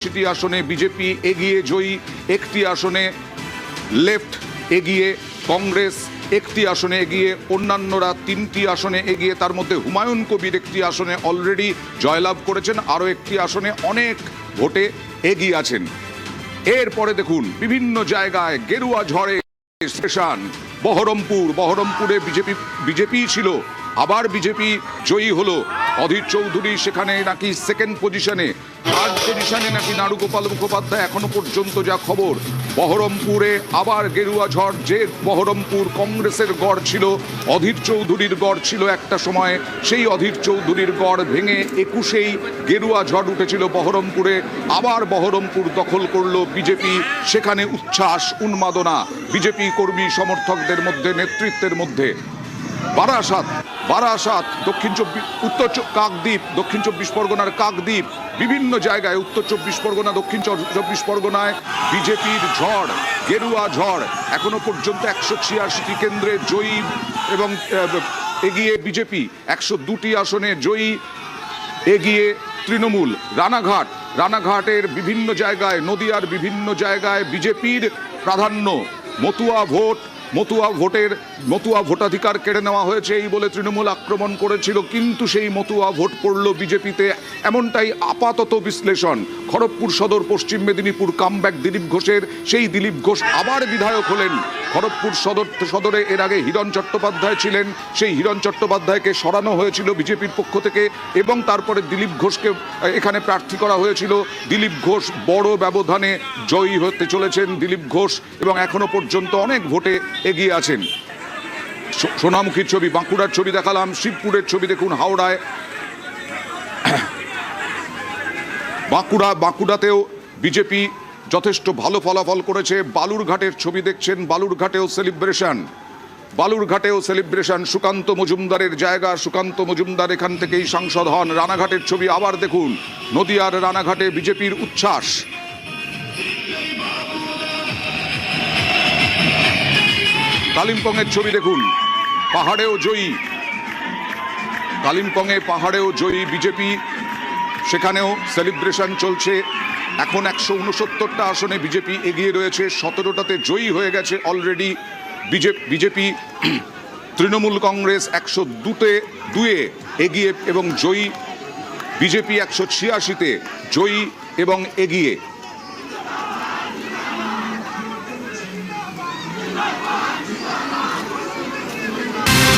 টি আসনে বিজেপি এগিয়ে জয়ী, একটি আসনে লেফট এগিয়ে, কংগ্রেস একটি আসনে এগিয়ে, অন্যান্যরা তিনটি আসনে এগিয়ে। তার মধ্যে হুমায়ুন কবির একটি আসনে অলরেডি জয়লাভ করেছেন, আরও একটি আসনে অনেক ভোটে এগিয়ে আছেন। এরপরে দেখুন বিভিন্ন জায়গায় গেরুয়া ঝড়ে স্টেশন বহরমপুরে বিজেপি ছিল, আবার বিজেপি জয়ী হলো। অধীর চৌধুরী সেখানে নাকি সেকেন্ড পজিশনে, থার্ড পজিশনে নাকি নারুগোপাল মুখোপাধ্যায়। এখনো পর্যন্ত যা খবর, বহরমপুরে আবার গেরুয়া ঝড়। যে বহরমপুর কংগ্রেসের গড় ছিল, অধীর চৌধুরীর গড় ছিল একটা সময়ে, সেই অধীর চৌধুরীর গড় ভেঙে 21-এই গেরুয়া ঝড় উঠেছিল বহরমপুরে। আবার বহরমপুর দখল করলো বিজেপি। সেখানে উচ্ছ্বাস উন্মাদনা বিজেপি কর্মী সমর্থকদের মধ্যে, নেতৃত্বের মধ্যে। বারাসাত দক্ষিণ চব্বিশ পরগনার কাকদ্বীপ, বিভিন্ন জায়গায় উত্তর চব্বিশ পরগনা, দক্ষিণ চব্বিশ পরগনায় বিজেপির ঝড়, গেরুয়া ঝড়। এখনো পর্যন্ত 186টি কেন্দ্রে জয়ী এবং এগিয়ে বিজেপি, 102টি আসনে জয়ী এগিয়ে তৃণমূল। রানাঘাটের বিভিন্ন জায়গায়, নদিয়ার বিভিন্ন জায়গায় বিজেপির প্রাধান্য। মতুয়া ভোটাধিকার কেড়ে নেওয়া হয়েছে এই বলে তৃণমূল আক্রমণ করেছিল, কিন্তু সেই মতুয়া ভোট পড়ল বিজেপিতে, এমনটাই আপাতত বিশ্লেষণ। খড়গপুর সদর, পশ্চিম মেদিনীপুর কামব্যাক দিলীপ ঘোষের। সেই দিলীপ ঘোষ আবার বিধায়ক হলেন। খড়গপুর সদরে এর আগে হিরণ চট্টোপাধ্যায় ছিলেন, সেই হিরণ চট্টোপাধ্যায়কে সরানো হয়েছিল বিজেপির পক্ষ থেকে এবং তারপরে দিলীপ ঘোষকে এখানে প্রার্থী করা হয়েছিল। দিলীপ ঘোষ বড় ব্যবধানে জয়ী হতে চলেছেন দিলীপ ঘোষ, এবং এখনো পর্যন্ত অনেক ভোটে এগিয়ে আছেন। সোনামুখীর ছবি, বাঁকুড়ার ছবি দেখালাম, শিবপুরের ছবি দেখুন হাওড়ায়। বাঁকুড়াতেও বিজেপি যথেষ্ট ভালো ফলাফল করেছে। বালুরঘাটের ছবি দেখছেন, বালুরঘাটেও সেলিব্রেশন। সুকান্ত মজুমদারের জায়গা, সুকান্ত মজুমদার এখান থেকেই সাংসদ হন। রানাঘাটের ছবি আবার দেখুন, নদিয়ার রানাঘাটে বিজেপির উচ্ছ্বাস। কালিম্পংয়ের ছবি দেখুন, পাহাড়েও জয়ী বিজেপি, সেখানেও সেলিব্রেশন চলছে। এখন 169টা আসনে বিজেপি এগিয়ে রয়েছে, 17টাতে জয়ী হয়ে গেছে অলরেডি বিজেপি। তৃণমূল কংগ্রেস 102-এ এগিয়ে এবং জয়ী, বিজেপি 186-তে জয়ী এবং এগিয়ে।